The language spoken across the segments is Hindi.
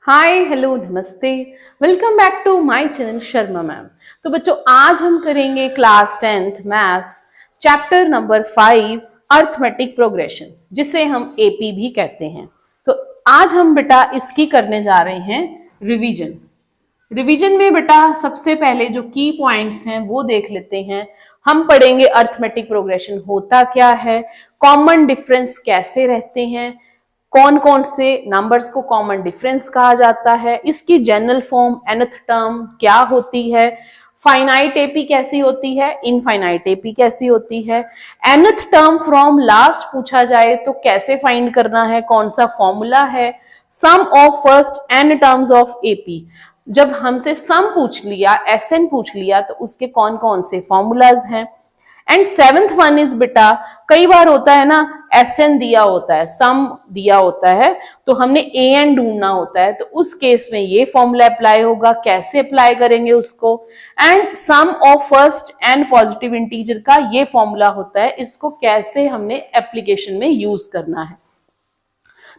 हाय हेलो नमस्ते, welcome back to my channel Sharma ma'am. तो बच्चों आज हम करेंगे class 10th maths chapter number 5 arithmetic progression, जिसे हम एपी भी कहते हैं। तो आज हम बेटा इसकी करने जा रहे हैं रिवीजन में बेटा सबसे पहले जो की पॉइंट्स हैं वो देख लेते हैं। हम पढ़ेंगे अर्थमेटिक प्रोग्रेशन होता क्या है, कॉमन डिफरेंस कैसे रहते हैं, कौन कौन से नंबर्स को कॉमन डिफरेंस कहा जाता है, इसकी जनरल फॉर्म nth टर्म क्या होती है, फाइनाइट एपी कैसी होती है, इनफाइनाइट एपी कैसी होती है, nth टर्म फ्रॉम लास्ट पूछा जाए तो कैसे फाइंड करना है, कौन सा फॉर्मूला है, sum of first n terms of AP, जब हमसे सम पूछ लिया एसएन पूछ लिया तो उसके कौन कौन से फॉर्मूलाज हैं। एंड सेवेंथ वन इज बेटा, कई बार होता है ना एसएन दिया होता है, सम दिया होता है तो हमने एएन ढूंढना होता है, तो उस केस में ये फॉर्मूला अप्लाई होगा, कैसे अप्लाई करेंगे उसको। And sum of first n positive integer का ये फॉर्मूला होता है, इसको कैसे हमने एप्लीकेशन में यूज करना है।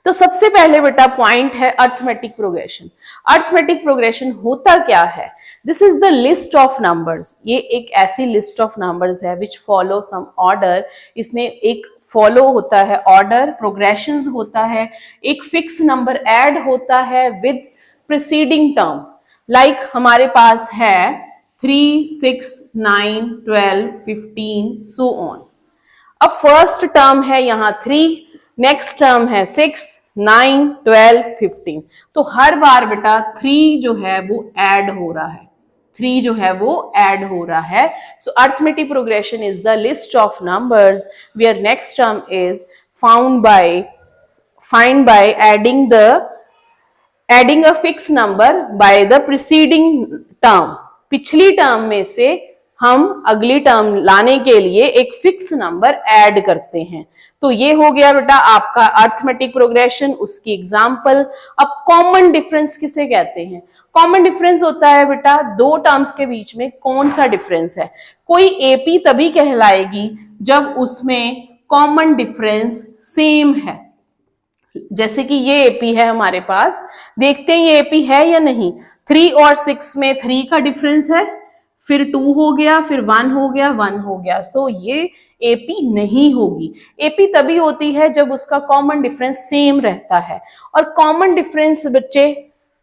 तो सबसे पहले बेटा पॉइंट है अर्थमेटिक प्रोग्रेशन। अर्थमेटिक प्रोग्रेशन होता क्या है, this is the list of numbers. ये एक ऐसी लिस्ट ऑफ नंबर्स है विच फॉलो सम ऑर्डर। इसमें एक फॉलो होता है ऑर्डर, प्रोग्रेशंस होता है, एक फिक्स नंबर ऐड होता है विद प्रीसीडिंग टर्म। लाइक हमारे पास है 3, 6, 9, 12, 15 सो ऑन। अब फर्स्ट टर्म है यहाँ 3, नेक्स्ट टर्म है 6, 9, 12, 15। तो हर बार बेटा 3 जो है वो ऐड हो रहा है, 3 जो है वो ऐड हो रहा है। So arithmetic progression is the list of numbers where next term is find by adding a fix number by the preceding term. पिछली टर्म में से हम अगली टर्म लाने के लिए एक फिक्स नंबर ऐड करते हैं। तो ये हो गया बेटा आपका अर्थमेटिक प्रोग्रेशन, उसकी एग्जांपल। अब कॉमन डिफरेंस किसे कहते हैं? कॉमन डिफरेंस होता है बेटा दो टर्म्स के बीच में कौन सा डिफरेंस है। कोई एपी तभी कहलाएगी जब उसमें कॉमन डिफरेंस सेम है। जैसे कि ये एपी है हमारे पास, देखते हैं ये एपी है या नहीं। 3 और 6 में 3 का डिफरेंस है, फिर 2 हो गया, फिर 1 हो गया, 1 हो गया। सो ये एपी नहीं होगी। एपी तभी होती है जब उसका कॉमन डिफरेंस सेम रहता है। और कॉमन डिफरेंस बच्चे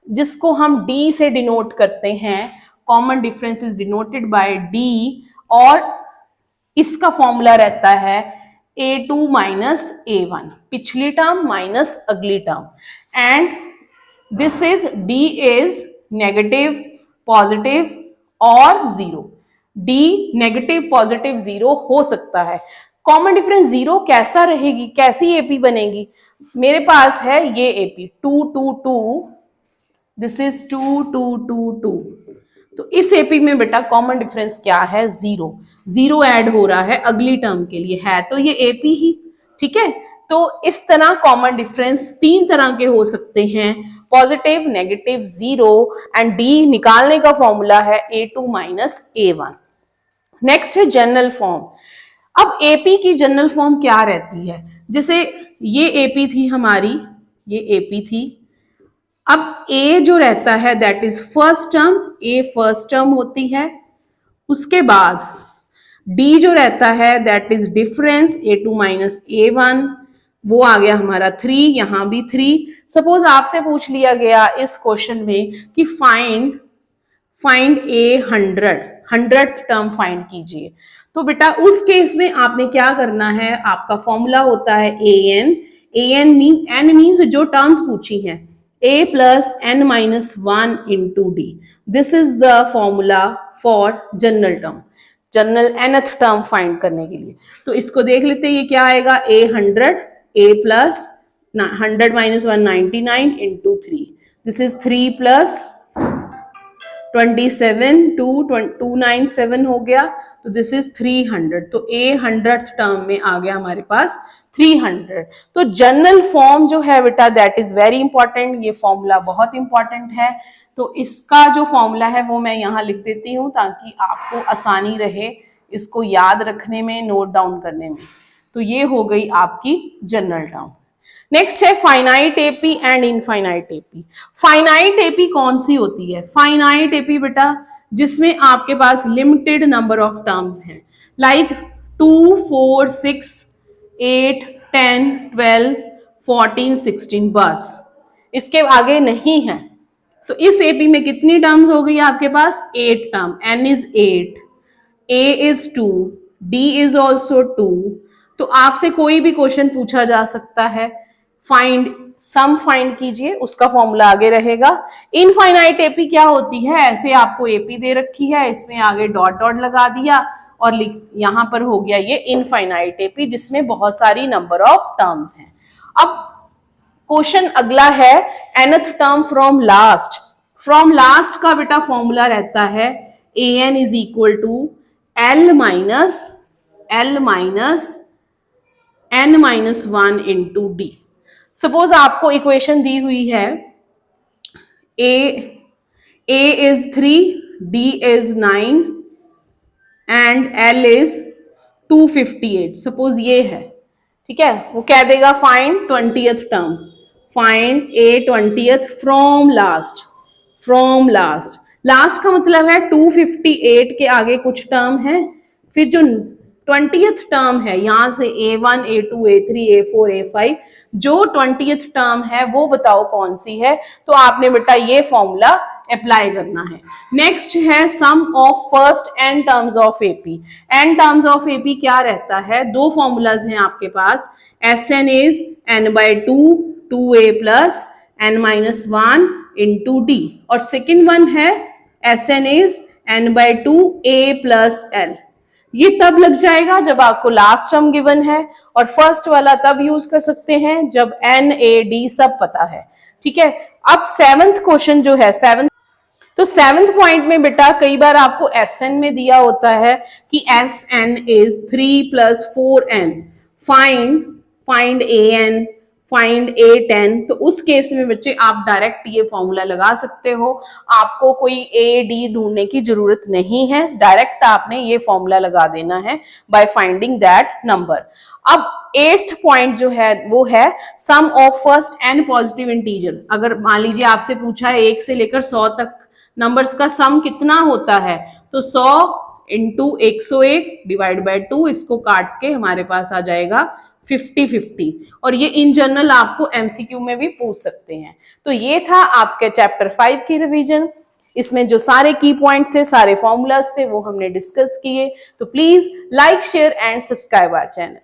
जिसको हम डी से डिनोट करते हैं, common difference is denoted by D, और इसका फॉर्मूला रहता है A2 माइनस A1, पिछली टर्म माइनस अगली term. And this is D is negative, positive और 0। डी नेगेटिव, पॉजिटिव, 0 हो सकता है। कॉमन डिफरेंस 0 कैसा रहेगी, कैसी एपी बनेगी? मेरे पास है ये एपी 2, 2, 2, दिस इज 2, 2, 2, 2। तो इस एपी में बेटा कॉमन डिफरेंस क्या है? 0। 0 ऐड हो रहा है अगली टर्म के लिए, है तो ये एपी ही, ठीक है। तो इस तरह कॉमन डिफरेंस 3 तरह के हो सकते हैं, पॉजिटिव, नेगेटिव, 0। एंड डी निकालने का फॉर्मूला है A2 माइनस A1। नेक्स्ट है जनरल फॉर्म। अब एपी की जनरल फॉर्म क्या रहती है? जैसे ये एपी थी हमारी, ये एपी थी। अब ए जो रहता है that is first term, A first term होती है। उसके बाद डी जो रहता है that is difference, A2 minus A1, वो आ गया हमारा 3, यहां भी 3। सपोज आपसे पूछ लिया गया इस क्वेश्चन में कि फाइंड ए 100th टर्म फाइंड कीजिए, तो बेटा उस केस में आपने क्या करना है, आपका फॉर्मूला होता है एन मीन्स जो टर्म्स पूछी हैं, a plus n minus 1 into D. This is the formula for general term, general nth term find करने के लिए। तो इसको देख लेते हैं, ये क्या आएगा, a plus 100 minus 1 99 into 3। This is 3 plus 27 297 हो गया, तो दिस इज 300। तो a 100th टर्म में आ गया हमारे पास 300। तो जनरल फॉर्म जो है बेटा दैट इज वेरी इंपॉर्टेंट, ये फॉर्मूला बहुत इंपॉर्टेंट है। तो इसका जो फॉर्मूला है वो मैं यहाँ लिख देती हूँ ताकि आपको आसानी रहे इसको याद रखने में, नोट डाउन करने में। तो ये हो गई आपकी जनरल टर्म। नेक्स्ट है finite AP and infinite AP. Finite AP कौन सी होती है? फाइनाइट एपी बेटा जिसमें आपके पास लिमिटेड नंबर ऑफ टर्म्स हैं, लाइक 2, 4, 6, 8, 10, 12, 14, 16, बस इसके आगे नहीं है। तो इस एपी में कितनी टर्म्स हो गई आपके पास? 8 term. n is 8, a is 2, d is also 2। तो आपसे कोई भी क्वेश्चन पूछा जा सकता है, फाइंड सम फाइंड कीजिए, उसका फॉर्मूला आगे रहेगा। इनफाइनाइट एपी क्या होती है? ऐसे आपको एपी दे रखी है, इसमें आगे डॉट डॉट लगा दिया और यहां पर हो गया ये इनफाइनाइट एपी जिसमें बहुत सारी नंबर ऑफ टर्म्स हैं। अब क्वेश्चन अगला है nth term from last. From last का बेटा फॉर्मूला रहता है an is equal to l minus n minus 1 into d. Suppose आपको इक्वेशन दी हुई है a is 3, d is 9 and l is 258। Suppose ये है, ठीक है। वो क्या देगा? Find 20th term, find a 20th from last. From last, last का मतलब है 258 के आगे कुछ टर्म है, फिर जो 20th टर्म है यहां से a1, a2, a3, a4, a5, जो 20th टर्म है वो बताओ कौन सी है। तो आपने बेटा ये फॉर्मूला अप्लाई करना है। नेक्स्ट है sum of first n terms of AP. n terms of AP क्या रहता है? दो फॉर्मूलाज हैं आपके पास, Sn is n/2 2a plus n-1 into d, और सेकेंड वन है Sn is n/2 a plus l। ये तब लग जाएगा जब आपको लास्ट टर्म गिवन है, और फर्स्ट वाला तब यूज कर सकते हैं जब n, a, d सब पता है, ठीक है। अब 7th क्वेश्चन जो है, 7th पॉइंट में बेटा कई बार आपको Sn में दिया होता है कि Sn is 3 plus 4n, find an, find a10। तो उस केस में बच्चे आप डायरेक्ट ये फॉर्मूला लगा सकते हो, आपको कोई a d ढूंढने की जरूरत नहीं है, डायरेक्ट आपने ये फॉर्मूला लगा देना है बाय फाइंडिंग दैट नंबर। अब 8th पॉइंट जो है वो है sum of first n positive integer. अगर मान लीजिए आपसे पूछा है 1 से लेकर 100 तक नंबर्स का सम कितना होता है, तो 100 इंटू 101 डिवाइड बाय 2, इसको काट के हमारे पास आ जाएगा 50-50। और ये इन जनरल आपको एमसीक्यू में भी पूछ सकते हैं। तो ये था आपके चैप्टर 5 की रिवीजन। इसमें जो सारे की पॉइंट्स थे, सारे फॉर्मूलाज थे, वो हमने डिस्कस किए। तो please like, share and subscribe our channel.